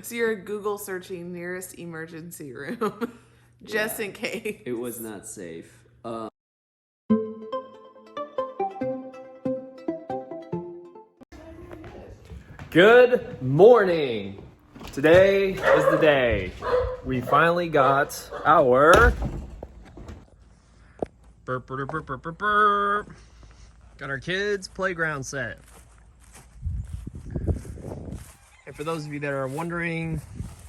So you're Google searching nearest emergency room, just in case. It was not safe. Good morning. Today is the day. We finally got our got our kids' playground set. And for those of you that are wondering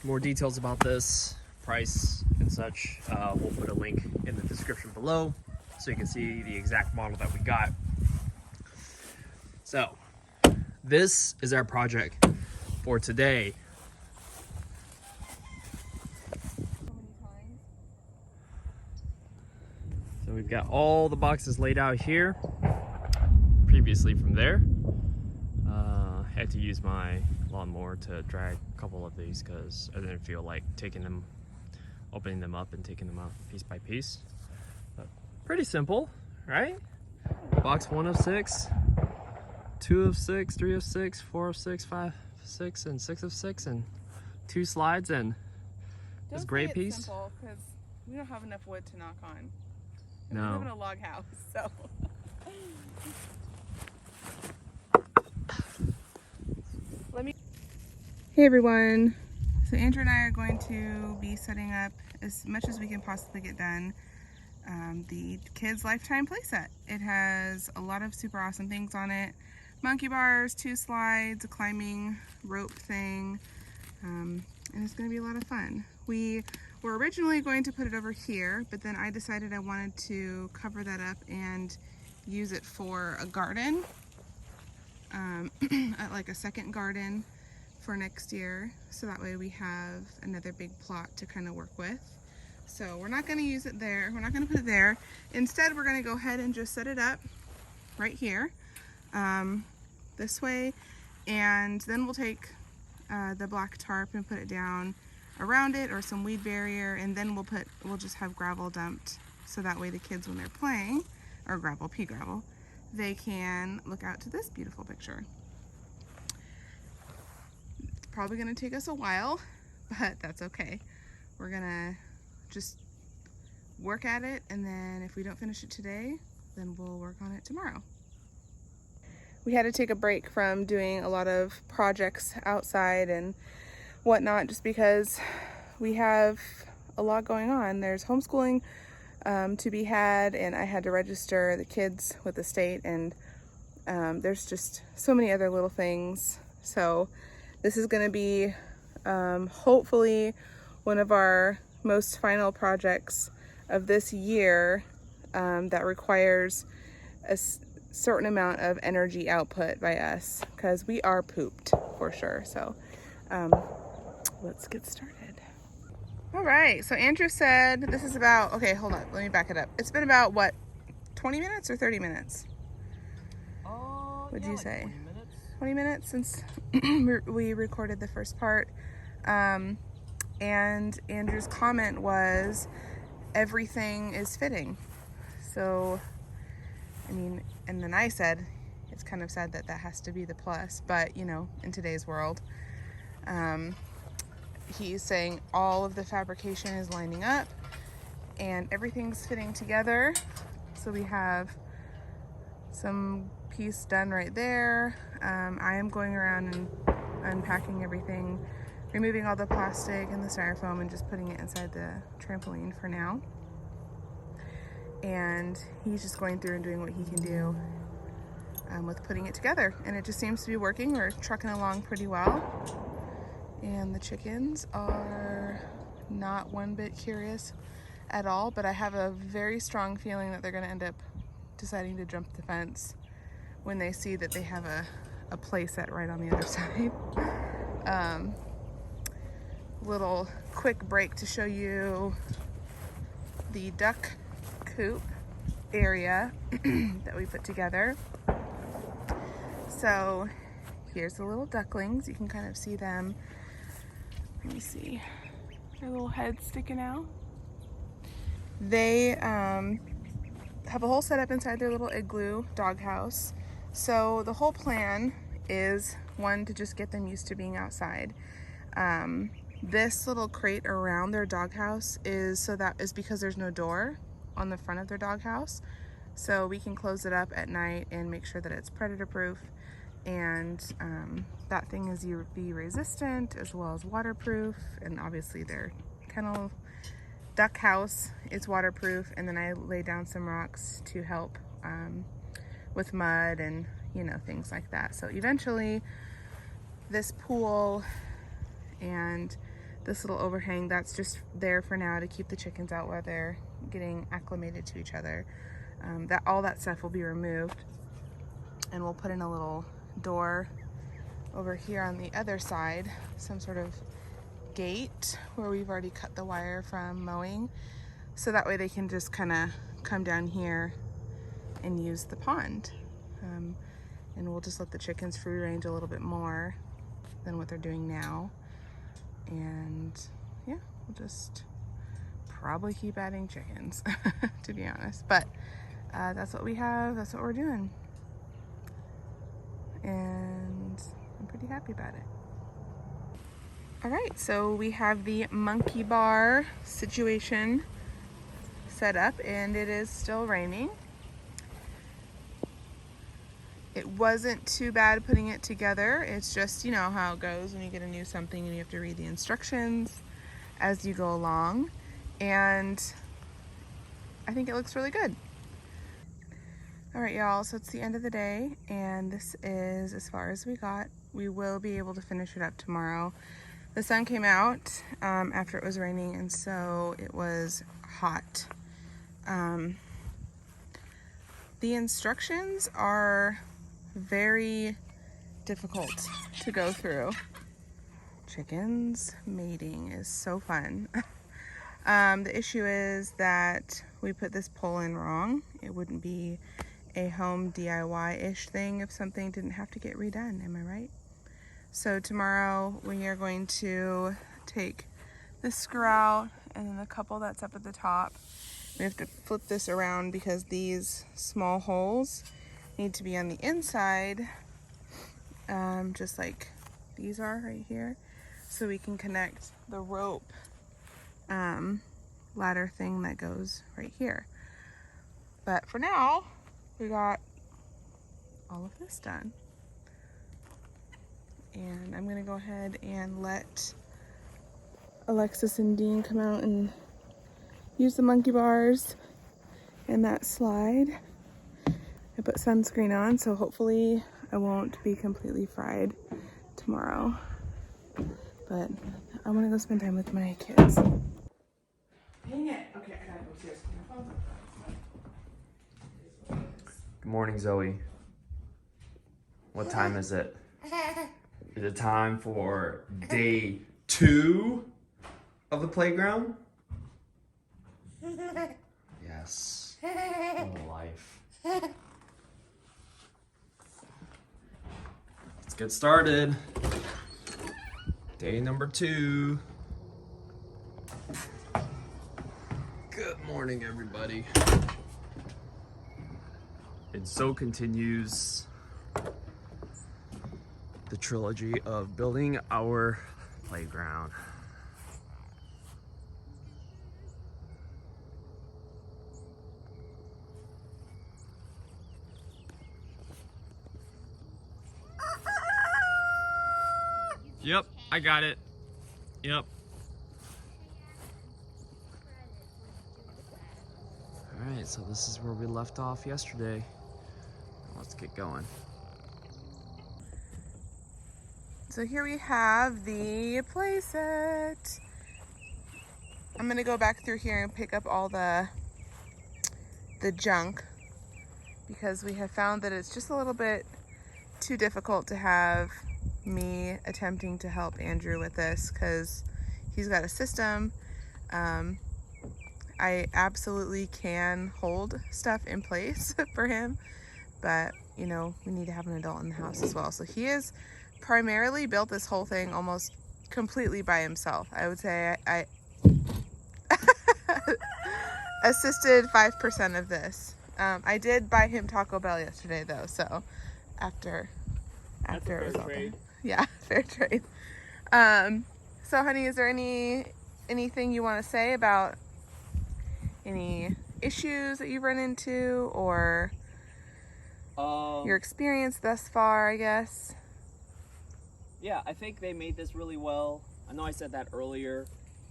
more details about this, price and such, we'll put a link in the description below so you can see the exact model that we got. So this is our project for today. So we've got all the boxes laid out here. Previously from there, had to use my lawnmower to drag a couple of these because I didn't feel like opening them up and taking them out piece by piece. But pretty simple, right? Box 1 of 6, 2 of 6, 3 of 6, 4 of 6, 5 of 6, and 6 of 6, and 2 slides and this gray piece. Simple, because we don't have enough wood to knock on. No. We live in a log house, so. Hey everyone. So Andrew and I are going to be setting up as much as we can possibly get done the kids' lifetime playset. It has a lot of super awesome things on it. Monkey bars, 2 slides, a climbing rope thing, and it's going to be a lot of fun. We were originally going to put it over here, but then I decided I wanted to cover that up and use it for a garden, like a second garden for next year, so that way we have another big plot to kind of work with. So we're not going to use it there, we're not going to put it there. Instead, we're going to go ahead and just set it up right here, this way, and then we'll take the black tarp and put it down around it, or some weed barrier, and then we'll just have gravel dumped, so that way the kids, when they're playing, or pea gravel, they can look out to this beautiful picture. Probably going to take us a while, but that's okay. We're gonna just work at it, and then if we don't finish it today, then we'll work on it tomorrow. We had to take a break from doing a lot of projects outside and whatnot, just because we have a lot going on. There's homeschooling to be had, and I had to register the kids with the state, and there's just so many other little things. So this is going to be hopefully one of our most final projects of this year that requires a certain amount of energy output by us, because we are pooped for sure. So let's get started. All right, so Andrew said this is about, okay, hold on, let me back it up. It's been about, what, 20 minutes or 30 minutes? What'd you say? 20 minutes since we recorded the first part, and Andrew's comment was everything is fitting. So I mean, and then I said it's kind of sad that that has to be the plus, but you know, in today's world, he's saying all of the fabrication is lining up and everything's fitting together. So we have some piece done right there. I am going around and unpacking everything, removing all the plastic and the styrofoam and just putting it inside the trampoline for now. And he's just going through and doing what he can do with putting it together. And it just seems to be working. We're trucking along pretty well. And the chickens are not one bit curious at all, but I have a very strong feeling that they're gonna end up deciding to jump the fence when they see that they have a play set right on the other side. Little quick break to show you the duck coop area that we put together. So here's the little ducklings. You can kind of see them. Let me see. Their little heads sticking out. They have a whole setup inside their little igloo doghouse. So the whole plan is One, to just get them used to being outside. This little crate around their doghouse is because there's no door on the front of their doghouse. So we can close it up at night and make sure that it's predator proof. And that thing is UV resistant as well as waterproof. And obviously their kennel duck house is waterproof. And then I lay down some rocks to help with mud and, you know, things like that. So eventually this pool and this little overhang, that's just there for now to keep the chickens out while they're getting acclimated to each other. All that stuff will be removed, and we'll put in a little door over here on the other side, some sort of gate where we've already cut the wire from mowing, so that way they can just kind of come down here and use the pond. And we'll just let the chickens free range a little bit more than what they're doing now. And yeah, we'll just probably keep adding chickens to be honest, but that's what we have, that's what we're doing, and I'm pretty happy about it. All right, so we have the monkey bar situation set up, and it is still raining. It wasn't too bad putting it together. It's just, you know how it goes when you get a new something and you have to read the instructions as you go along. And I think it looks really good. All right, y'all, so it's the end of the day, and this is as far as we got. We will be able to finish it up tomorrow. The sun came out after it was raining, and so it was hot. The instructions are very difficult to go through. Chickens mating is so fun. The issue is that we put this pole in wrong. It wouldn't be a home DIY-ish thing if something didn't have to get redone, am I right? So tomorrow we are going to take this screw out and then the couple that's up at the top. We have to flip this around because these small holes need to be on the inside, just like these are right here, so we can connect the rope ladder thing that goes right here. But for now, we got all of this done. And I'm gonna go ahead and let Alexis and Dean come out and use the monkey bars and that slide. I put sunscreen on, so hopefully I won't be completely fried tomorrow. But I wanna go spend time with my kids. Dang it. Okay, I gotta go upstairs. My phone's up. Good morning, Zoe. What time is it? Is it time for day 2 of the playground? Yes. Oh, life. Let's get started. Day number 2. Good morning, everybody. And so continues the trilogy of building our playground. Yep, I got it. Yep. Alright, so this is where we left off yesterday. Let's get going. So here we have the playset. I'm gonna go back through here and pick up all the junk because we have found that it's just a little bit too difficult to have me attempting to help Andrew with this because he's got a system. I absolutely can hold stuff in place for him, but you know, we need to have an adult in the house as well. So he is primarily built this whole thing almost completely by himself. I would say I assisted 5% of this. I did buy him Taco Bell yesterday though, so after after it was all trade. done. Yeah, fair trade. So honey, is there anything you want to say about any issues that you've run into or your experience thus far, I guess? Yeah, I think they made this really well. I know I said that earlier,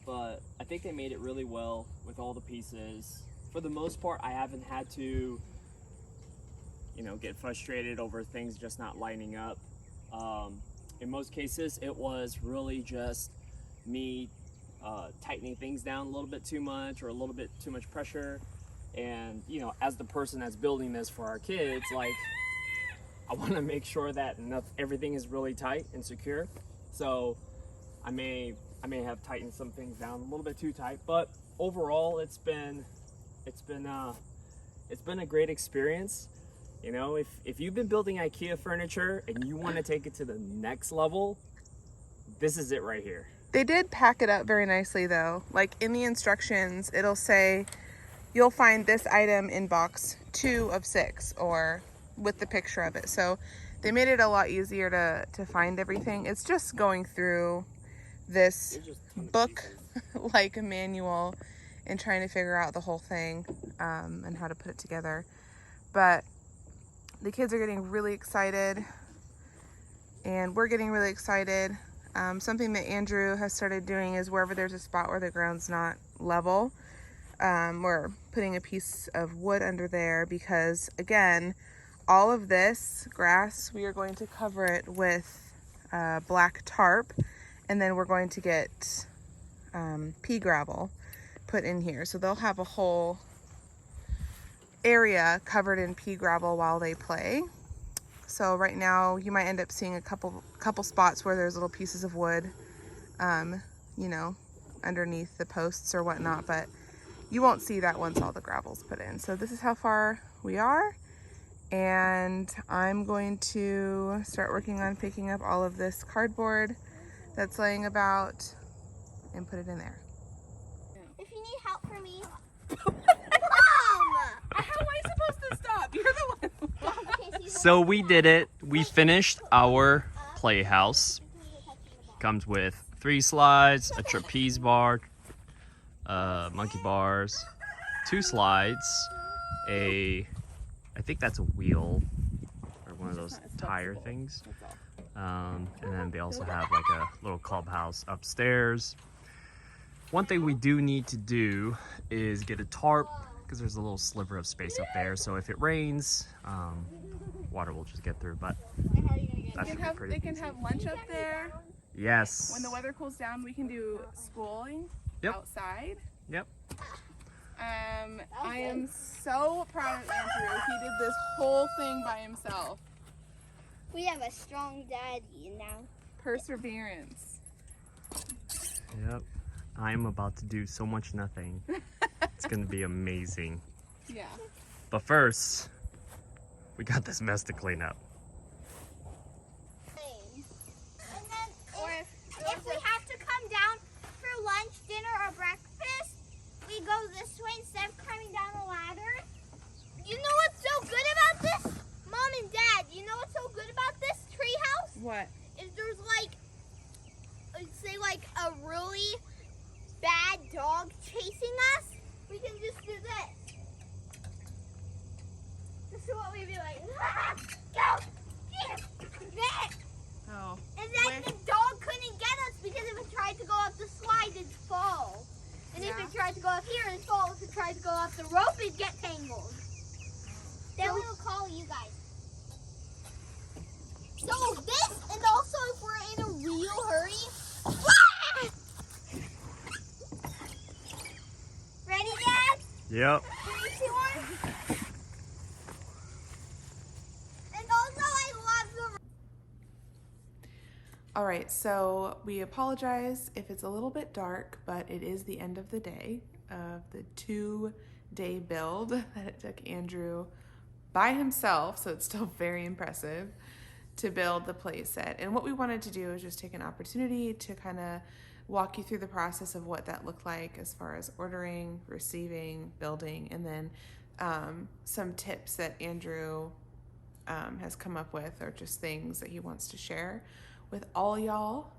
but I think they made it really well with all the pieces. For the most part, I haven't had to, get frustrated over things just not lining up. In most cases, it was really just me tightening things down a little bit too much or a little bit too much pressure. And, as the person that's building this for our kids, like, I want to make sure that everything is really tight and secure. So I may have tightened some things down a little bit too tight, but overall it's been a great experience. If you've been building IKEA furniture and you want to take it to the next level, this is it right here. They did pack it up very nicely though. Like in the instructions, it'll say you'll find this item in box 2 of 6 or with the picture of it. So they made it a lot easier to find everything. It's just going through this book like a manual and trying to figure out the whole thing and how to put it together. But the kids are getting really excited and we're getting really excited. Something that Andrew has started doing is wherever there's a spot where the ground's not level, we're putting a piece of wood under there because, again, all of this grass, we are going to cover it with black tarp, and then we're going to get pea gravel put in here. So they'll have a whole area covered in pea gravel while they play. So right now you might end up seeing a couple spots where there's little pieces of wood, underneath the posts or whatnot, but you won't see that once all the gravel's put in. So this is how far we are. And I'm going to start working on picking up all of this cardboard that's laying about and put it in there. If you need help from me, How am I supposed to stop? You're the one. So we did it. We finished our playhouse. Comes with 3 slides, a trapeze bar, monkey bars, 2 slides, I think that's a wheel or one of those tire things. And then they also have like a little clubhouse upstairs. One thing we do need to do is get a tarp because there's a little sliver of space up there. So if it rains, water will just get through, but that should be pretty They can have lunch up there. Yes. When the weather cools down, we can do schooling outside. Yep. I am so proud of Andrew. He did this whole thing by himself. we have a strong daddy now. Perseverance. Yep. I'm about to do so much nothing. It's gonna be amazing. Yeah. But first, we got this mess to clean up. And then if we have to come down for lunch, dinner, or breakfast, we go this way instead of climbing down the ladder. You know what's so good about this? Mom and Dad, you know what's so good about this treehouse? What? Is there's say a really bad dog chasing us, we can just do this. This is what we'd be like, go, there. Oh. And then the dog couldn't get us because if it tried to go up the slide, it'd fall. And if it tried to go up here, it'd fall. If it tried to go up the rope, it'd get tangled. Then we will call you guys. So this, and also if we're in a real hurry. Ready, Dad? Yep. 3, 2, 1. And also I love the... All right, so we apologize if it's a little bit dark, but it is the end of the day of the 2-day build that it took Andrew by himself, so it's still very impressive, to build the playset. And what we wanted to do is just take an opportunity to kind of walk you through the process of what that looked like as far as ordering, receiving, building, and then some tips that Andrew has come up with, or just things that he wants to share with all y'all,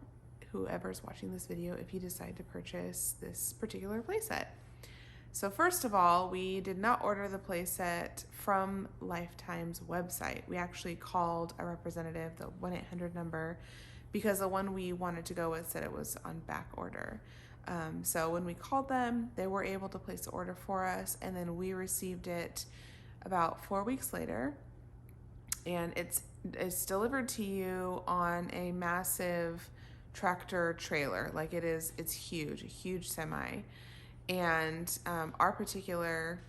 whoever's watching this video, if you decide to purchase this particular playset. So first of all, we did not order the playset from Lifetime's website. We actually called a representative, the 1-800 number, because the one we wanted to go with said it was on back order. So when we called them, they were able to place the order for us, and then we received it about 4 weeks later, and it's delivered to you on a massive tractor trailer. Like it's huge, a huge semi. And our particular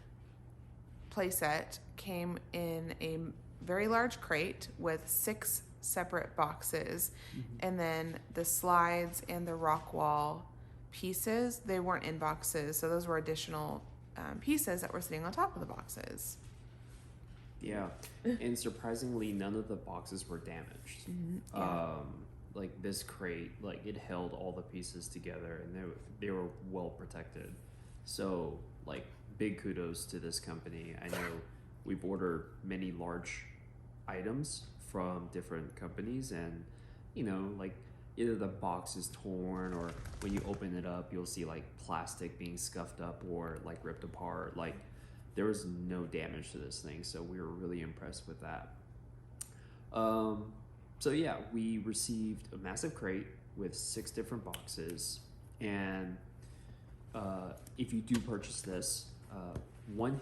playset came in a very large crate with 6 separate boxes, and then the slides and the rock wall pieces, they weren't in boxes, so those were additional pieces that were sitting on top of the boxes. Yeah, and surprisingly, none of the boxes were damaged. Like this crate, like it held all the pieces together, and they were well protected. So, like, big kudos to this company. I know we've ordered many large items from different companies, and like either the box is torn, or when you open it up, you'll see like plastic being scuffed up or like ripped apart. Like, there was no damage to this thing, so we were really impressed with that. So yeah, we received a massive crate with 6 different boxes, and if you do purchase this, one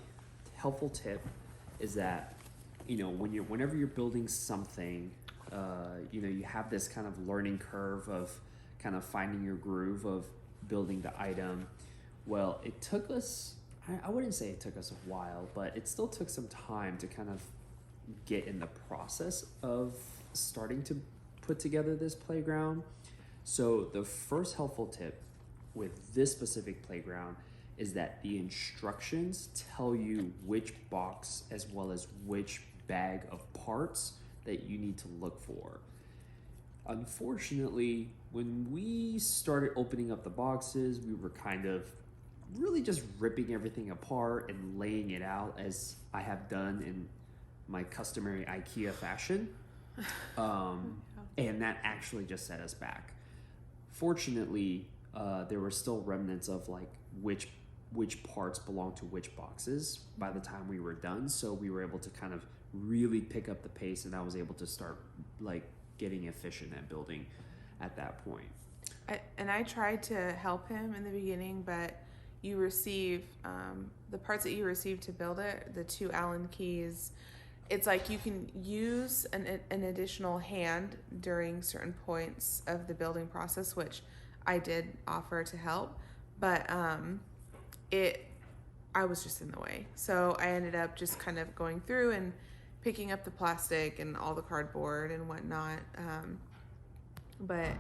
helpful tip is that whenever you're building something, you have this kind of learning curve of kind of finding your groove of building the item. Well, it took us, I wouldn't say it took us a while, but it still took some time to kind of get in the process of starting to put together this playground. So the first helpful tip with this specific playground is that the instructions tell you which box as well as which bag of parts that you need to look for. Unfortunately, when we started opening up the boxes, we were kind of really just ripping everything apart and laying it out, as I have done in my customary IKEA fashion. And that actually just set us back. Fortunately, there were still remnants of like which parts belong to which boxes by the time we were done, so we were able to kind of really pick up the pace, and I was able to start like getting efficient at building at that point. I tried to help him in the beginning, but you receive the parts that you receive to build it, the 2 Allen keys. It's like you can use an additional hand during certain points of the building process, which I did offer to help, but I was just in the way. So I ended up just kind of going through and picking up the plastic and all the cardboard and whatnot. But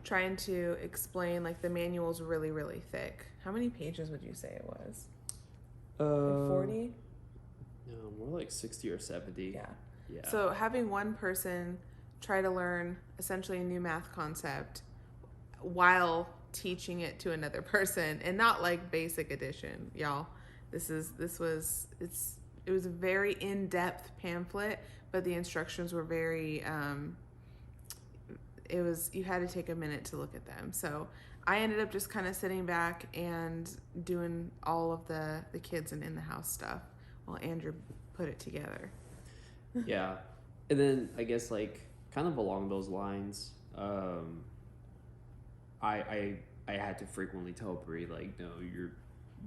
trying to explain, like, the manual's really, really thick. How many pages would you say it was? 40? No, more like 60 or 70. Yeah. So having one person try to learn essentially a new math concept while teaching it to another person, and not like basic addition, y'all. It was a very in-depth pamphlet, but the instructions were very you had to take a minute to look at them. So I ended up just kind of sitting back and doing all of the kids and in the house stuff while Andrew put it together. Yeah. And then I guess like kind of along those lines, I had to frequently tell Brie, like, no, you're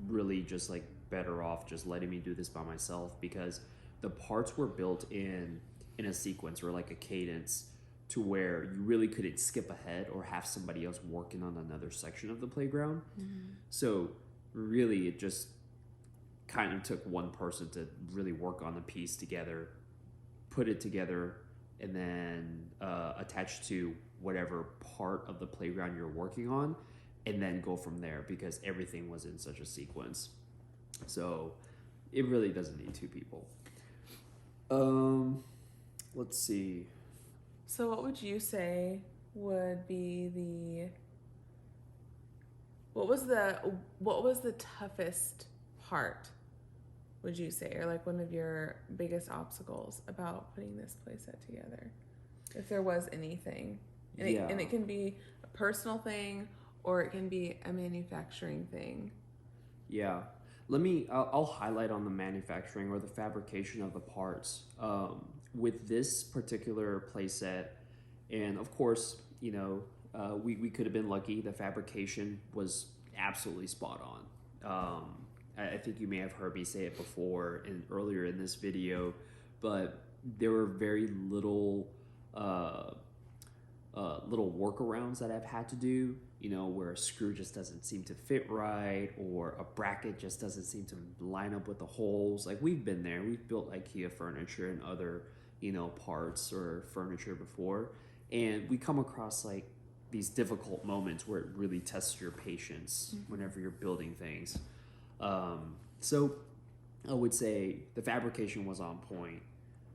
really just like better off just letting me do this by myself, because the parts were built in a sequence or like a cadence to where you really couldn't skip ahead or have somebody else working on another section of the playground. Mm-hmm. So really it just kind of took one person to really work on the piece together, put it together, and then attach to whatever part of the playground you're working on, and then go from there, because everything was in such a sequence. So it really doesn't need 2 people. Let's see. So what would you say would be what was the toughest part would you say, or like one of your biggest obstacles about putting this playset together, if there was anything? And it can be a personal thing, or it can be a manufacturing thing. Yeah. I'll highlight on the manufacturing or the fabrication of the parts. With this particular playset, and of course, you know, we could have been lucky. The fabrication was absolutely spot on. I think you may have heard me say it before and earlier in this video, but there were very little workarounds that I've had to do, you know, where a screw just doesn't seem to fit right, or a bracket just doesn't seem to line up with the holes. Like, we've been there. We've built IKEA furniture and other, you know, parts or furniture before, and we come across like these difficult moments where it really tests your patience whenever you're building things. So I would say the fabrication was on point.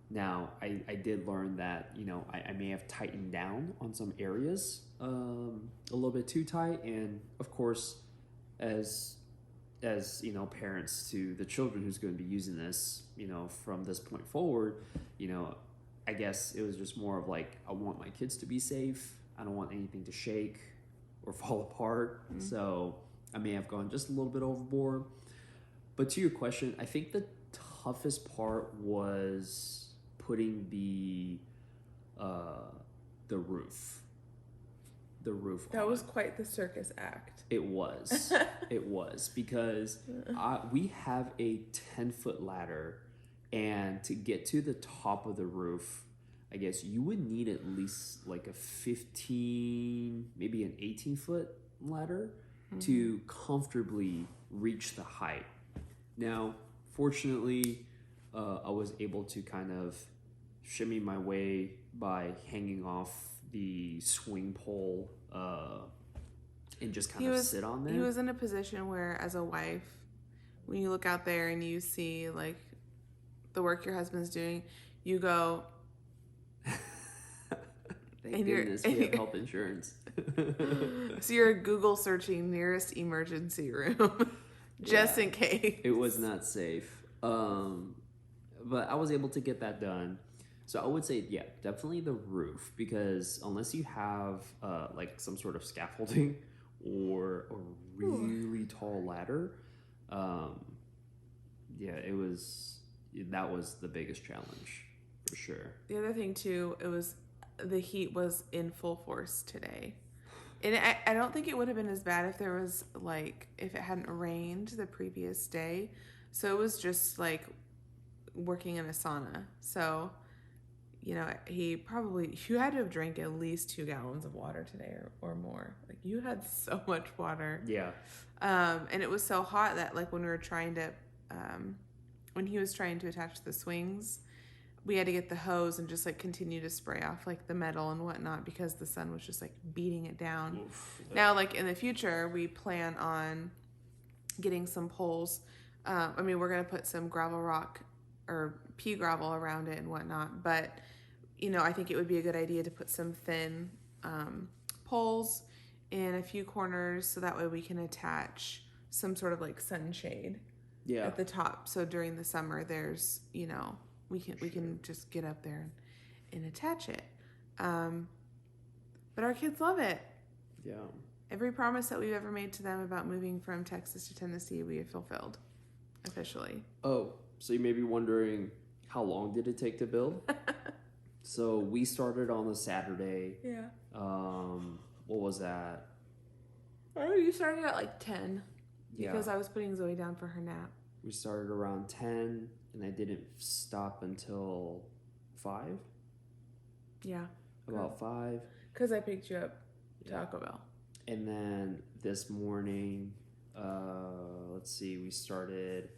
Now, I did learn that, you know, I may have tightened down on some areas a little bit too tight. And of course, as you know, parents to the children who's going to be using this, you know, from this point forward, you know, I guess it was just more of like, I want my kids to be safe. I don't want anything to shake or fall apart. So I may have gone just a little bit overboard. But to your question, I think the toughest part was putting the roof. That was quite the circus act. It was. It was, because we have a 10-foot ladder, and to get to the top of the roof, I guess you would need at least like a 15, maybe an 18-foot ladder to comfortably reach the height. Now, fortunately, I was able to kind of shimmy my way by hanging off the swing pole and just kind of sit on there. He was in a position where, as a wife, when you look out there and you see like the work your husband's doing, you go, Thank goodness we have health insurance. So you're Google searching nearest emergency room just in case. It was not safe. But I was able to get that done. So I would say, yeah, definitely the roof, because unless you have like some sort of scaffolding or a really tall ladder, that was the biggest challenge for sure. The other thing too, the heat was in full force today. And I don't think it would have been as bad if it hadn't rained the previous day. So it was just like working in a sauna. So, you know, you had to have drank at least 2 gallons of water today or more. Like, you had so much water. Yeah. And it was so hot that like when he was trying to attach the swings, we had to get the hose and just like continue to spray off like the metal and whatnot, because the sun was just like beating it down. Now, like in the future, we plan on getting some poles. We're going to put some gravel rock or pea gravel around it and whatnot. But, you know, I think it would be a good idea to put some thin poles in a few corners, so that way we can attach some sort of like sunshade at the top. So during the summer, there's, you know, we can just get up there and attach it. But our kids love it. Yeah. Every promise that we've ever made to them about moving from Texas to Tennessee, we have fulfilled officially. Oh, so you may be wondering, how long did it take to build? So we started on a Saturday. Yeah. What was that? Oh, you started at like 10. Yeah. Because I was putting Zoe down for her nap. We started around 10, and I didn't stop until 5. Yeah. About 5. Because I picked you up Taco Bell. And then this morning, we started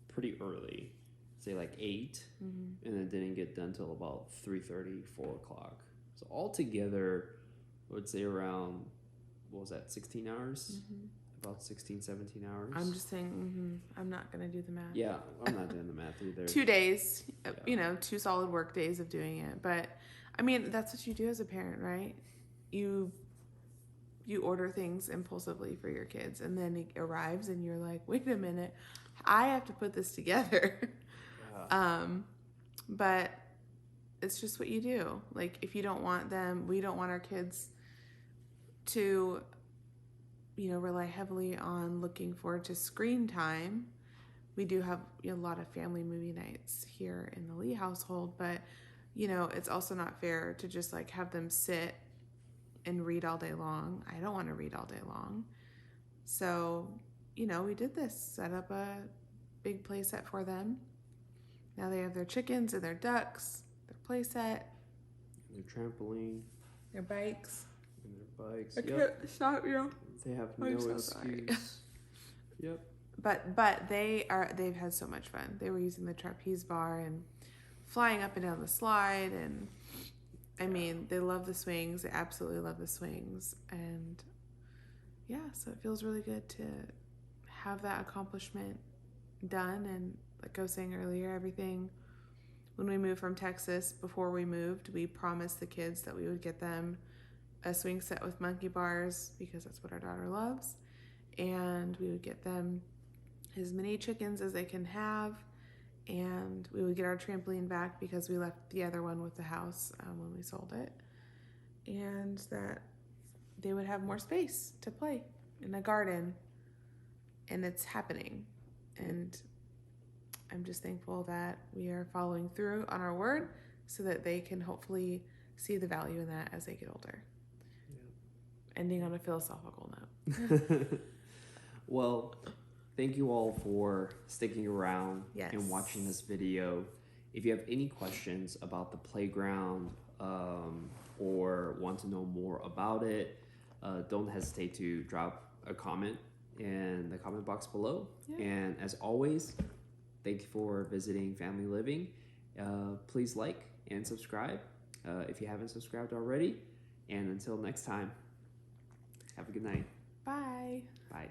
pretty early, say like 8, and then didn't get done till about 3:30, 4 o'clock. So altogether, I would say around, 16 hours? About 16, 17 hours. I'm just saying, I'm not going to do the math. Yeah, I'm not doing the math either. 2 days, 2 solid work days of doing it. But, I mean, that's what you do as a parent, right? You order things impulsively for your kids, and then it arrives, and you're like, wait a minute, I have to put this together. But it's just what you do. Like, if you don't want them, we don't want our kids to, rely heavily on looking forward to screen time. We do have a lot of family movie nights here in the Lee household, but it's also not fair to just like have them sit and read all day long. I don't want to read all day long. So, we did this, set up a big play set for them. Now they have their chickens and their ducks, their play set, Their trampoline, their bikes. and their bikes. I can't stop you. They have I'm no so excuse. sorry. Yep. But they've had so much fun. They were using the trapeze bar and flying up and down the slide, and I mean, they love the swings. They absolutely love the swings. And yeah, so it feels really good to have that accomplishment done. And like I was saying earlier, everything, when we moved from Texas, before we moved, we promised the kids that we would get them a swing set with monkey bars because that's what our daughter loves. And we would get them as many chickens as they can have. And we would get our trampoline back because we left the other one with the house when we sold it. And that they would have more space to play in a garden. And it's happening. And I'm just thankful that we are following through on our word so that they can hopefully see the value in that as they get older. Yeah. Ending on a philosophical note. Well, thank you all for sticking around Yes. and watching this video. If you have any questions about the playground or want to know more about it, don't hesitate to drop a comment in the comment box below. Yeah. And as always, thank you for visiting Family Living. Please like and subscribe if you haven't subscribed already. And until next time, have a good night. Bye. Bye.